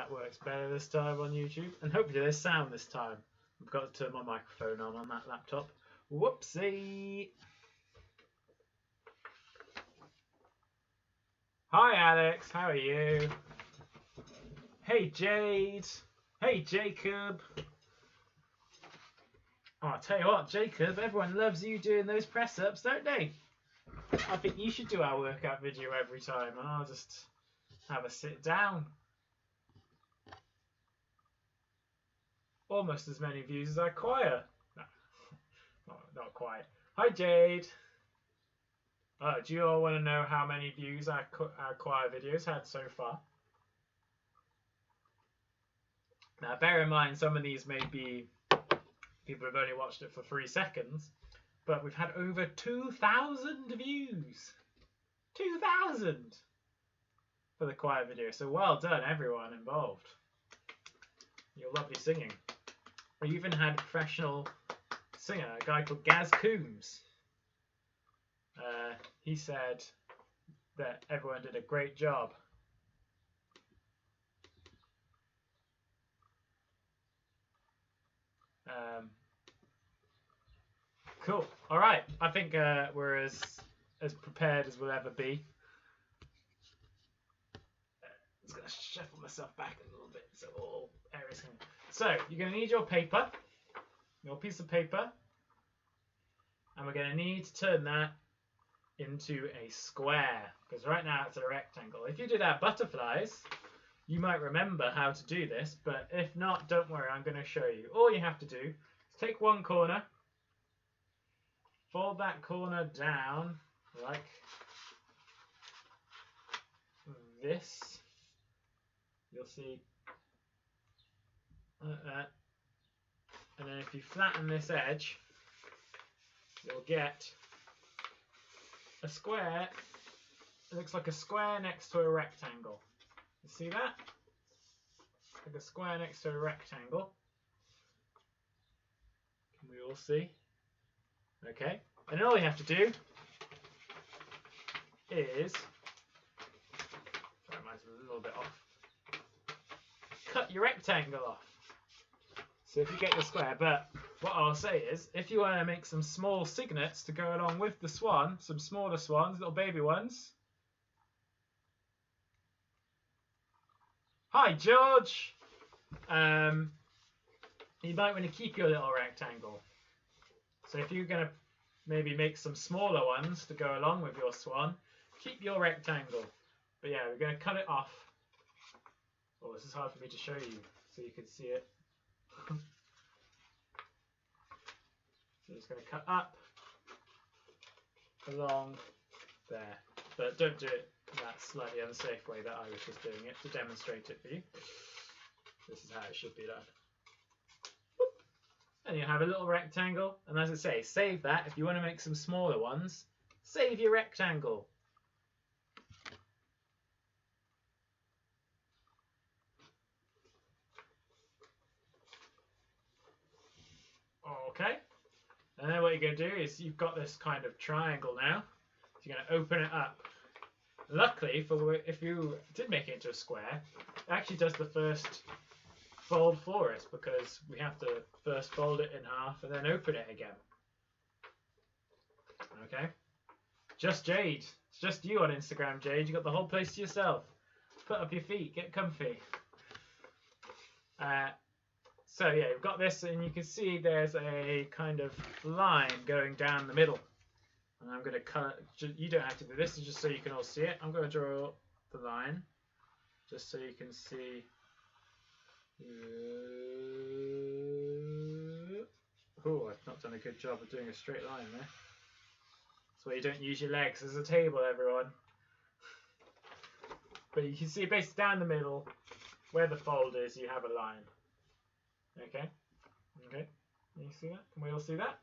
that works better this time on YouTube. And hopefully there's sound this time. I've got to turn my microphone on that laptop. Whoopsie! Hi Alex, how are you? Hey Jade! Hey Jacob! Oh, I'll tell you what, Jacob, everyone loves you doing those press-ups, don't they? I think you should do our workout video every time, and I'll just have a sit down. Almost as many views as our choir. No, not quite. Hi Jade! Oh, do you all want to know how many views our choir videos had so far? Now, bear in mind, some of these may be people have only watched it for 3 seconds, but we've had over 2,000 views. 2,000 for the choir video. So well done, everyone involved. Your lovely singing. We even had a professional singer, a guy called Gaz Coombs. He said that everyone did a great job. Cool. All right. I think we're as prepared as we'll ever be. I'm just gonna shuffle myself back a little bit so all areas can. So you're gonna need your paper, your piece of paper, and we're gonna need to turn that into a square because right now it's a rectangle. If you did our butterflies, you might remember how to do this, but if not, don't worry, I'm going to show you. All you have to do is take one corner, fold that corner down like this. You'll see like that. And then if you flatten this edge, you'll get a square. It looks like a square next to a rectangle. You see that? Like a square next to a rectangle. Can we all see? Okay. And all you have to do is, sorry, mine's a little bit off. Cut your rectangle off. So if you get your square, but what I'll say is, if you want to make some small cygnets to go along with the swan, some smaller swans, little baby ones. Hi George! You might want to keep your little rectangle. So if you're going to maybe make some smaller ones to go along with your swan, keep your rectangle. But yeah, we're going to cut it off. Oh, this is hard for me to show you so you can see it. So just going to cut up along there, but don't do it that slightly unsafe way that I was just doing it to demonstrate it for you. This is how it should be done. And you have a little rectangle, and as I say, save that. If you want to make some smaller ones, save your rectangle. Okay, and then what you're going to do is you've got this kind of triangle now. So you're going to open it up. Luckily, if you did make it into a square, it actually does the first fold for us because we have to first fold it in half and then open it again. Okay, just Jade. It's just you on Instagram, Jade. You got the whole place to yourself. Put up your feet, get comfy. So yeah, you've got this, and you can see there's a kind of line going down the middle. And I'm going to cut. You don't have to do this, just so you can all see it. I'm going to draw the line, just so you can see. Oh, I've not done a good job of doing a straight line there. That's why you don't use your legs as a table, everyone. But you can see basically down the middle, where the fold is, you have a line. Okay? Okay? Can you see that? Can we all see that?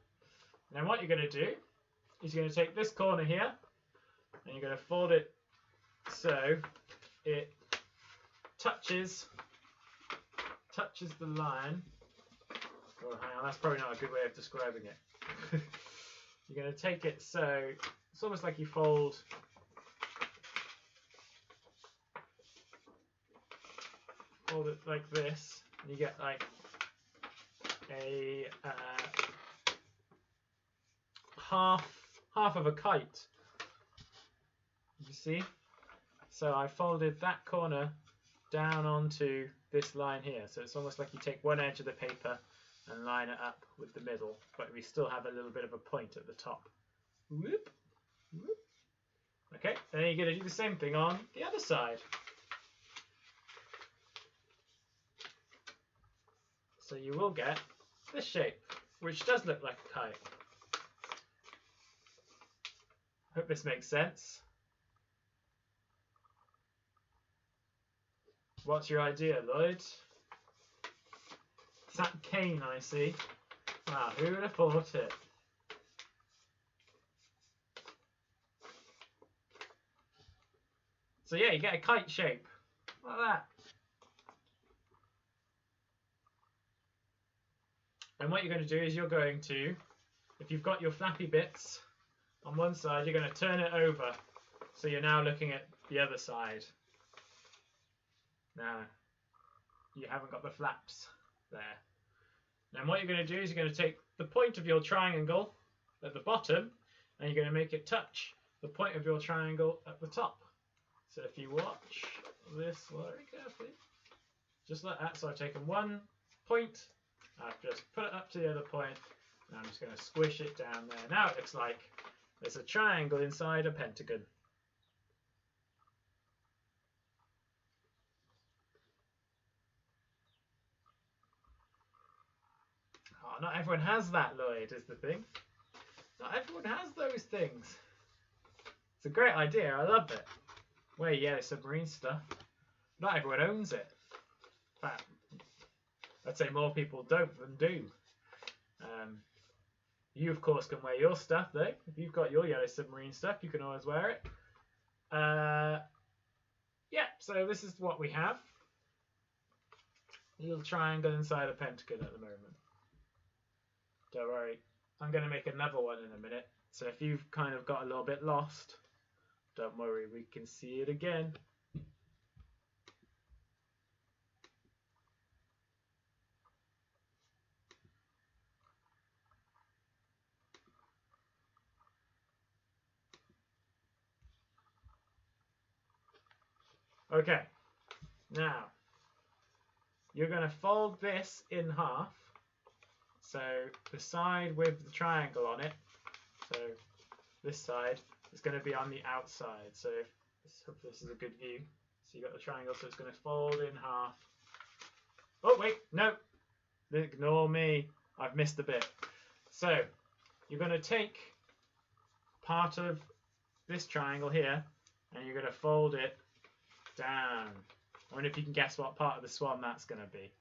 And then what you're going to do is you're going to take this corner here, and you're going to fold it so it touches the line. Oh, hang on, that's probably not a good way of describing it. You're going to take it so it's almost like you fold fold it like this, and you get like a half of a kite. You see? So I folded that corner down onto this line here. So it's almost like you take one edge of the paper and line it up with the middle, but we still have a little bit of a point at the top. Whoop, whoop. Okay, and then you're going to do the same thing on the other side. So you will get this shape, which does look like a kite. Hope this makes sense. What's your idea, Lloyd? It's that cane I see. Wow, who would have thought it? So yeah, you get a kite shape, like that. And what you're going to do is you're going to, if you've got your flappy bits on one side, you're going to turn it over. So you're now looking at the other side. Now, you haven't got the flaps there. And what you're going to do is you're going to take the point of your triangle at the bottom and you're going to make it touch the point of your triangle at the top. So if you watch this very carefully, just like that. So I've taken one point, I've just put it up to the other point, and I'm just going to squish it down there. Now it looks like there's a triangle inside a pentagon. Oh, not everyone has that, Lloyd, is the thing. Not everyone has those things. It's a great idea, I love it. Well, yeah, submarine stuff. Not everyone owns it. In fact, I'd say more people don't than do. You, of course, can wear your stuff, though. If you've got your yellow submarine stuff, you can always wear it. Yeah, so this is what we have. A little triangle inside a pentagon at the moment. Don't worry, I'm going to make another one in a minute. So if you've kind of got a little bit lost, don't worry, we can see it again. Okay, now you're going to fold this in half. So the side with the triangle on it, so this side is going to be on the outside. So hopefully this is a good view. So you've got the triangle, so it's going to fold in half. Oh wait, no, ignore me, I've missed a bit. So you're going to take part of this triangle here and you're going to fold it down. I wonder if you can guess what part of the swan that's going to be.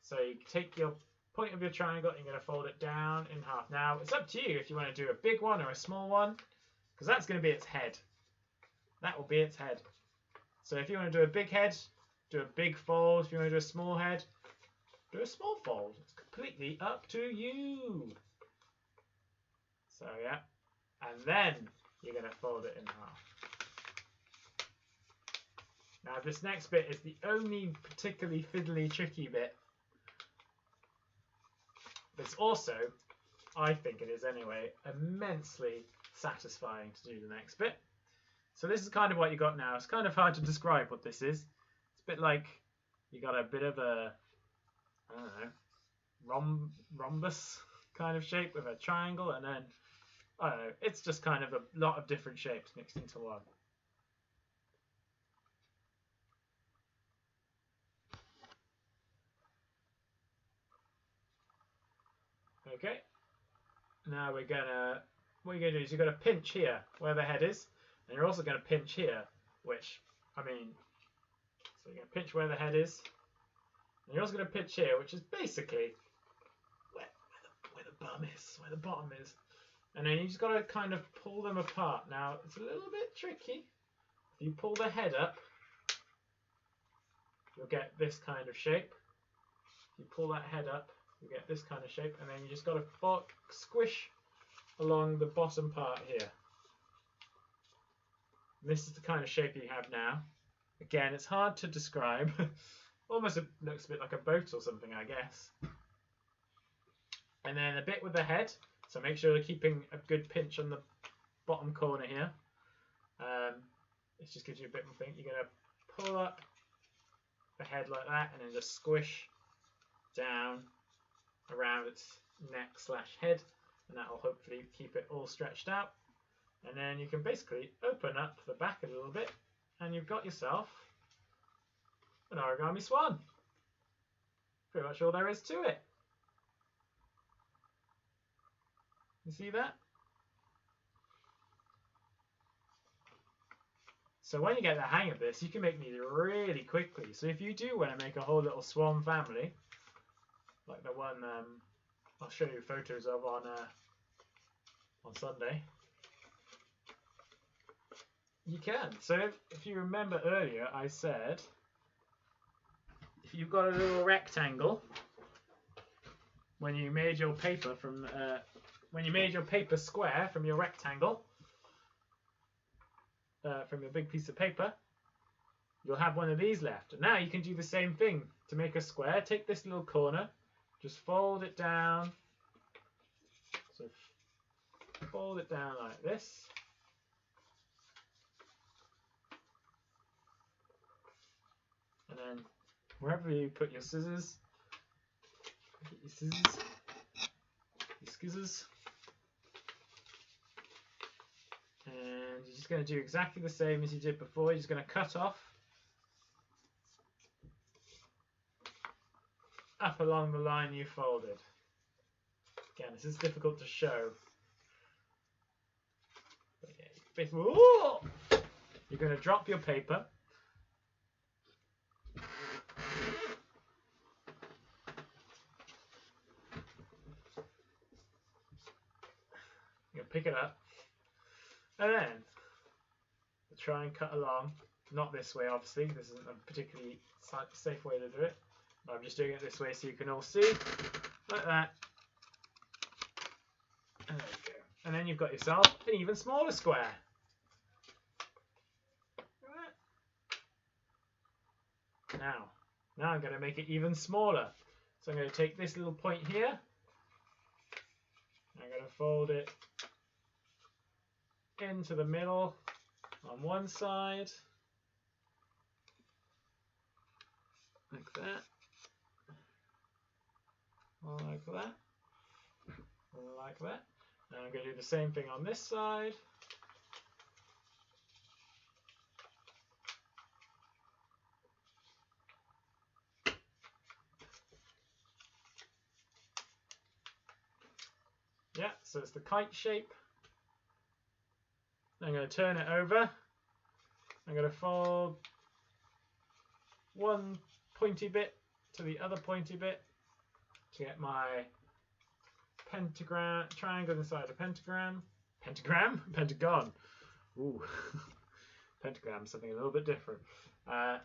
So you take your point of your triangle and you're going to fold it down in half. Now it's up to you if you want to do a big one or a small one, because that's going to be its head. That will be its head. So if you want to do a big head, do a big fold. If you want to do a small head, do a small fold. It's completely up to you. So yeah, and then you're going to fold it in half. Now this next bit is the only particularly fiddly, tricky bit. But it's also, I think it is anyway, immensely satisfying to do the next bit. So this is kind of what you got now. It's kind of hard to describe what this is. It's a bit like you got a bit of a, I don't know, rhombus kind of shape with a triangle, and then, I don't know, it's just kind of a lot of different shapes mixed into one. Okay, now what you're gonna do is you're gonna pinch here where the head is, and you're also gonna pinch here, which, I mean, so you're gonna pinch where the head is, and you're also gonna pinch here, which is basically where the bum is, where the bottom is, and then you just gotta kind of pull them apart. Now it's a little bit tricky. If you pull the head up, you'll get this kind of shape. If you pull that head up, you get this kind of shape, and then you just got to squish along the bottom part here. And this is the kind of shape you have now. Again, it's hard to describe. Almost looks a bit like a boat or something, I guess. And then a bit with the head. So make sure you're keeping a good pinch on the bottom corner here. It just gives you a bit more thing. You're going to pull up the head like that and then just squish down around its neck / head. And that will hopefully keep it all stretched out. And then you can basically open up the back a little bit and you've got yourself an origami swan. Pretty much all there is to it. You see that? So when you get the hang of this, you can make these really quickly. So if you do want to make a whole little swan family, like the one I'll show you photos of on Sunday, you can. So if you remember earlier, I said if you've got a little rectangle when you made your paper from when you made your paper square from your rectangle, from your big piece of paper, you'll have one of these left. And now you can do the same thing to make a square. Take this little corner, just fold it down. So fold it down like this. And then wherever you put your scissors, get your scissors. And you're just going to do exactly the same as you did before. You're just going to cut off up along the line you folded. Again, this is difficult to show. But yeah, you're going to drop your paper. You're going to pick it up. And then try and cut along. Not this way, obviously. This isn't a particularly safe way to do it. But I'm just doing it this way so you can all see. Like that. And there you go. And then you've got yourself an even smaller square. Like that. Now I'm going to make it even smaller. So I'm going to take this little point here. I'm going to fold it into the middle on one side, like that, like that, like that. Now I'm going to do the same thing on this side. Yeah, so it's the kite shape. I'm going to turn it over. I'm going to fold one pointy bit to the other pointy bit to get my pentagram, triangle inside a pentagram. Pentagon. Ooh. Pentagram, something a little bit different. I'm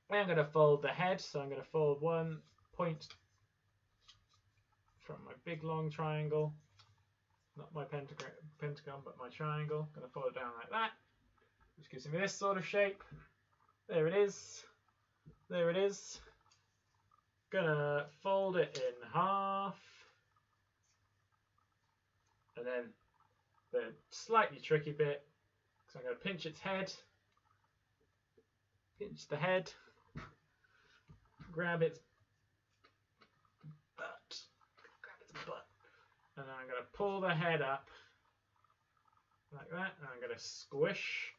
going to fold the head, so I'm going to fold one point from my big long triangle. Not my pentagon, but my triangle. Going to fold it down like that, which gives me this sort of shape. There it is. There it is. Gonna fold it in half. And then the slightly tricky bit, so I'm going to pinch its head. Pinch the head. Grab its butt. And then I'm going to pull the head up like that, and I'm going to squish,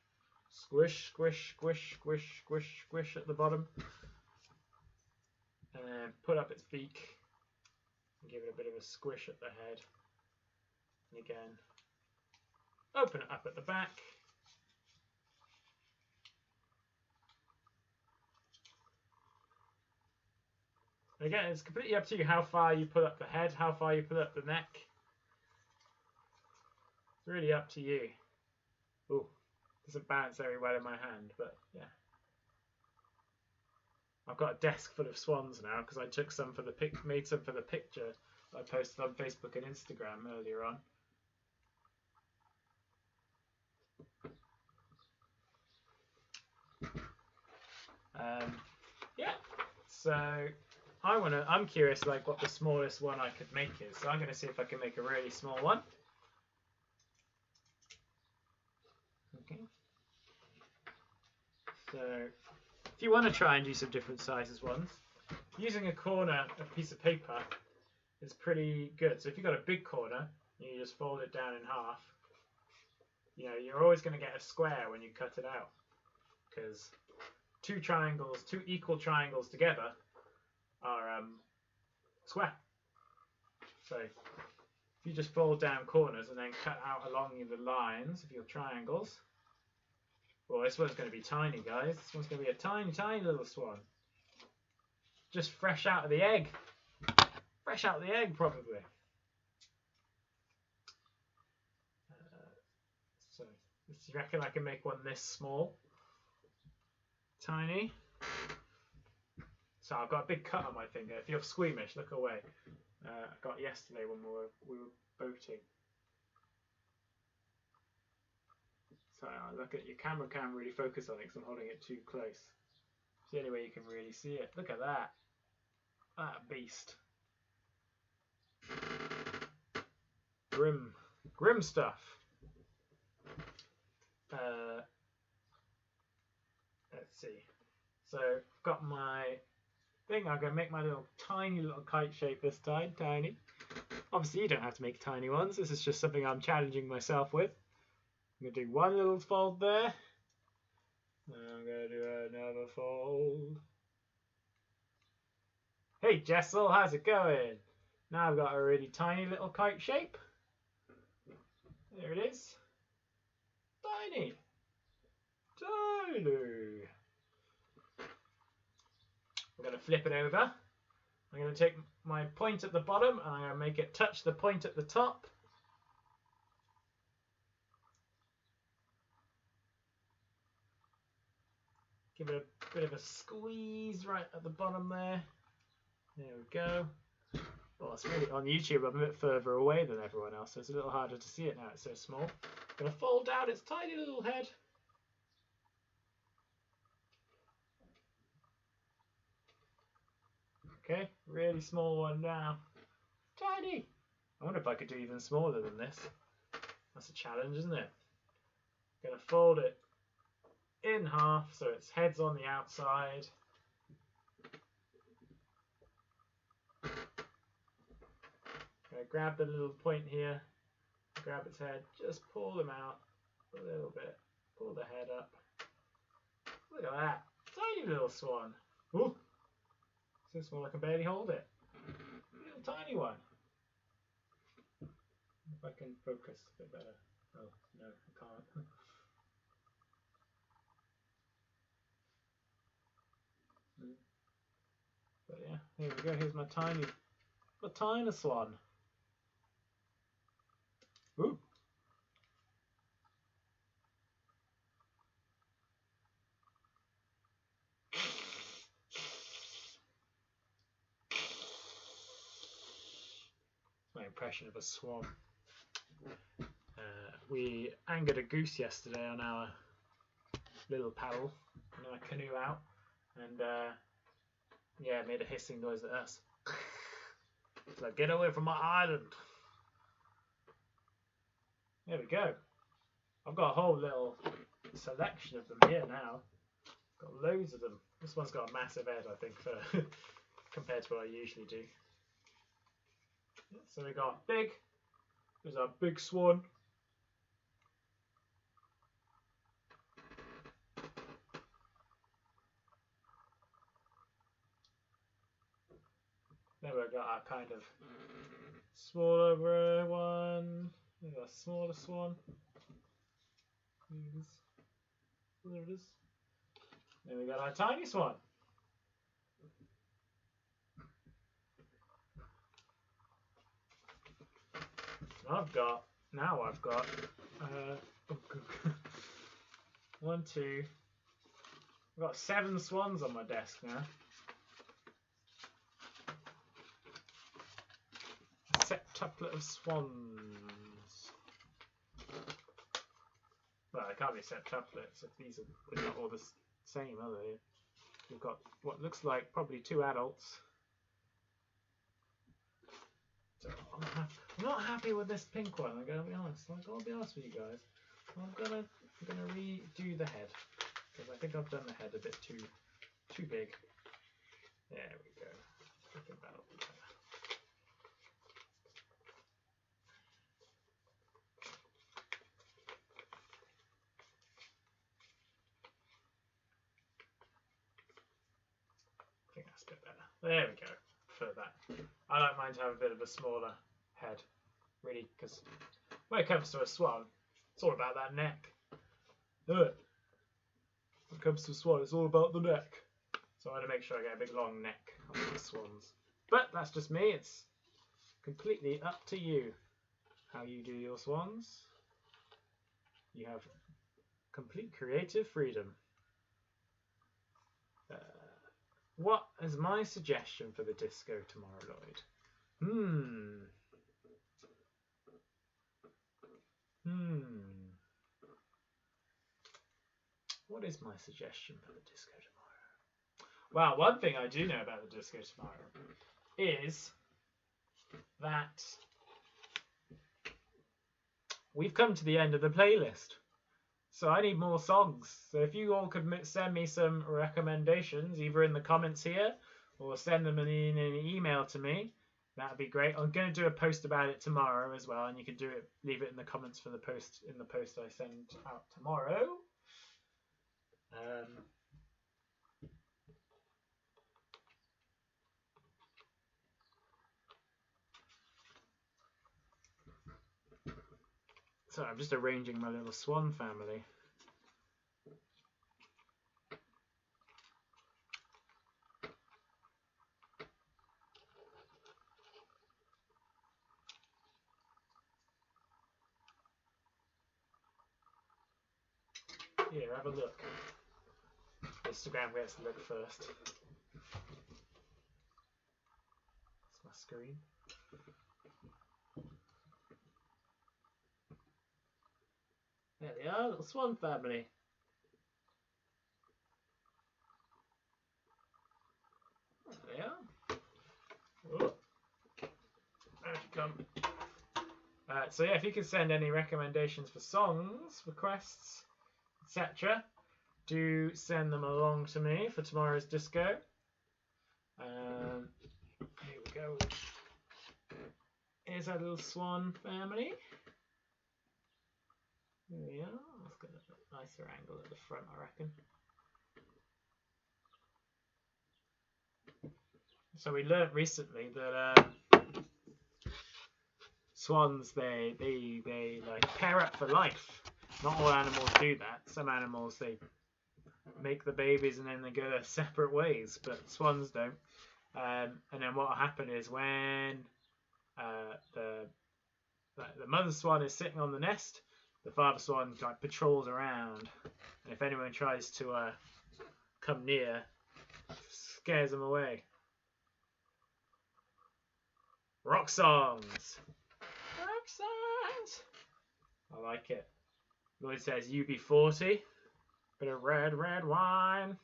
squish, squish, squish, squish, squish, squish at the bottom, and then put up its beak and give it a bit of a squish at the head. And again, open it up at the back. And again, it's completely up to you how far you put up the head, how far you put up the neck. It's really up to you. Ooh, doesn't balance very well in my hand, but yeah. I've got a desk full of swans now because I took some for the made some for the picture I posted on Facebook and Instagram earlier on. Yeah. So I'm curious like what the smallest one I could make is. So I'm going to see if I can make a really small one. Okay. So if you want to try and do some different sizes ones, using a corner, a piece of paper, is pretty good. So if you've got a big corner, you just fold it down in half. You know, you're always going to get a square when you cut it out, because two equal triangles together are square. So if you just fold down corners and then cut out along the lines of your triangles, well, this one's going to be tiny, guys. This one's going to be a tiny, tiny little swan. Just fresh out of the egg. Fresh out of the egg, probably. So, do you reckon I can make one this small? Tiny. So I've got a big cut on my finger. If you're squeamish, look away. I got yesterday when we were boating. So look at your camera can't really focus on it because I'm holding it too close. It's the only way you can really see it. Look at that. That beast. Grim stuff. Let's see. So I've got my thing. I'm going to make my tiny little kite shape this time. Tiny. Obviously, you don't have to make tiny ones. This is just something I'm challenging myself with. I'm going to do one little fold there. And I'm going to do another fold. Hey Jessel, how's it going? Now I've got a really tiny little kite shape. There it is. Tiny. Tiny. We're going to flip it over. I'm going to take my point at the bottom and I'm going to make it touch the point at the top. Give it a bit of a squeeze right at the bottom there. There we go. Well, it's really on YouTube. I'm a bit further away than everyone else, so it's a little harder to see it now. It's so small. I'm going to fold down its tiny little head. Okay, really small one now. Tiny. I wonder if I could do even smaller than this. That's a challenge, isn't it? I'm going to fold it in half so its head's on the outside. Grab the little point here, grab its head, just pull them out a little bit, pull the head up. Look at that, tiny little swan. Ooh, so small I can barely hold it. Little tiny one. If I can focus a bit better. Oh, no, I can't. But yeah, here we go, here's my tiny swan. Ooh. My impression of a swan. We angered a goose yesterday on our little paddle, on our canoe out, and yeah, it made a hissing noise at us. It's like, get away from my island. There we go. I've got a whole little selection of them here now. Got loads of them. This one's got a massive head, I think, for compared to what I usually do. So we got big. There's our big swan. Then we've got our kind of smaller one. We've got a smaller swan. There it is. Then we got our tiny swan. I've got 1, 2. I've got 7 swans on my desk now. A septuplet of swans. Well, they can't be septuplets if these are not all the same, are they? We've got what looks like probably 2 adults. So I'm not happy with this pink one. I'm gonna be honest. I'm gonna be honest with you guys. I'm gonna redo the head because I think I've done the head a bit too big. There we go. I think that'll be better. I think that's a bit better. There we go. For that, I like mine to have a bit of a smaller head, really, because when it comes to a swan, it's all about that neck. When it comes to a swan, it's all about the neck. So I want to make sure I get a big long neck on the swans. But that's just me. It's completely up to you how you do your swans. You have complete creative freedom. What is my suggestion for the disco tomorrow, Lloyd? What is my suggestion for the disco tomorrow? Well, one thing I do know about the disco tomorrow is that we've come to the end of the playlist. So I need more songs. So if you all could send me some recommendations, either in the comments here or send them in an email to me, that would be great. I'm going to do a post about it tomorrow as well, and you can leave it in the comments for the post I send out tomorrow. So I'm just arranging my little swan family. Here, have a look. Instagram gets to look first. That's my screen. There they are, little swan family. There they are. Oh. There you come. So yeah, if you could send any recommendations for songs, requests, etc., do send them along to me for tomorrow's disco. Here we go. Here's our little swan family. There we are. Let's get a nicer angle at the front, I reckon. So we learnt recently that swans they like pair up for life. Not all animals do that. Some animals they make the babies and then they go their separate ways, but swans don't. And then what will happen is when the mother swan is sitting on the nest, the father swan like patrols around, and if anyone tries to come near, scares them away. Rock songs. Rock songs. I like it. Lloyd says UB40. Bit of red wine.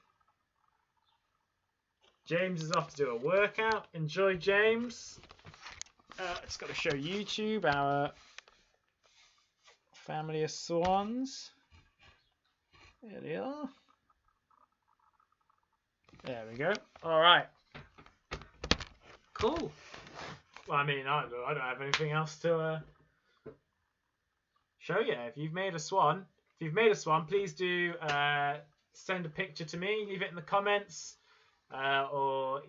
James is off to do a workout. Enjoy, James. It's got to show YouTube our family of swans. There they are. There we go. All right. Cool. Well, I mean, I don't have anything else to show you. If you've made a swan, please do send a picture to me. Leave it in the comments or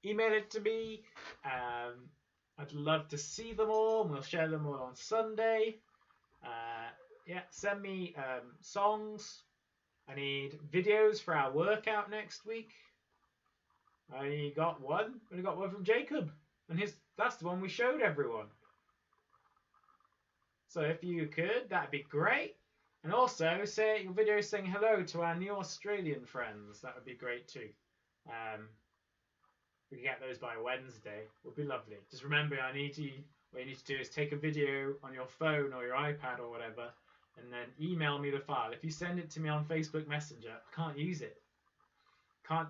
email it to me. I'd love to see them all, and we'll share them all on Sunday. Yeah, send me songs. I need videos for our workout next week. I only got one from Jacob, and that's the one we showed everyone. So if you could, that'd be great. And also, say your video saying hello to our new Australian friends. That would be great too. If we can get those by Wednesday, would be lovely. Just remember, what you need to do is take a video on your phone or your iPad or whatever, and then email me the file. If you send it to me on Facebook Messenger, I can't use it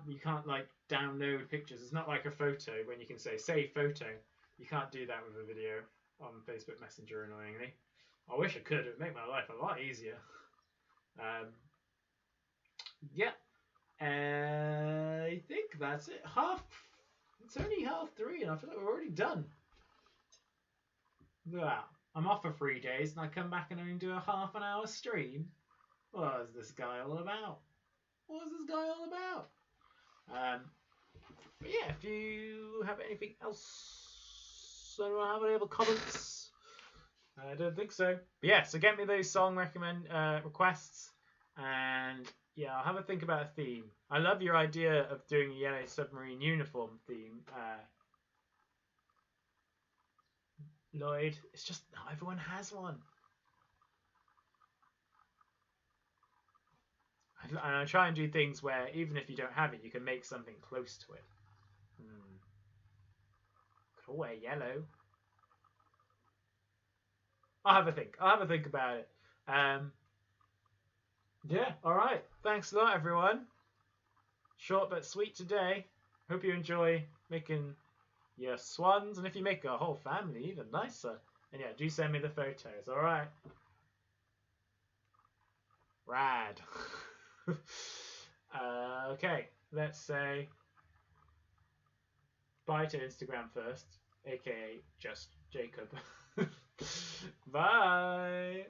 you can't like download pictures. It's not like a photo when you can say save photo. You can't do that with a video on Facebook Messenger, annoyingly. I wish I could. It would make my life a lot easier. Yeah. I think that's it. It's only 3:30 and I feel like we're already done. Look at that. I'm off for 3 days and I come back and only do a half an hour stream. What is this guy all about? What is this guy all about? But yeah, if you have anything else, I don't have any other comments. I don't think so. But yeah, so get me those song requests, and yeah, I'll have a think about a theme. I love your idea of doing a yellow submarine uniform theme, Lloyd. It's just not everyone has one. And I try and do things where even if you don't have it, you can make something close to it. Could all wear yellow. I'll have a think. I'll have a think about it. Yeah, alright. Thanks a lot, everyone. Short but sweet today. Hope you enjoy making your swans. And if you make a whole family, even nicer. And yeah, do send me the photos, alright? Rad. Okay, let's say bye to Instagram first, aka just Jacob. Bye.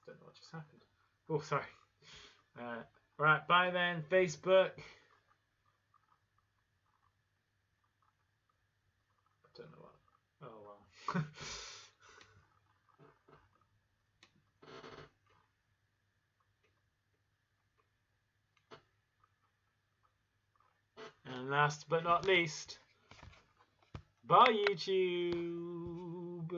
Don't know what just happened. Oh, sorry. Right, bye then, Facebook. I don't know what. Oh well. And last but not least, bye YouTube.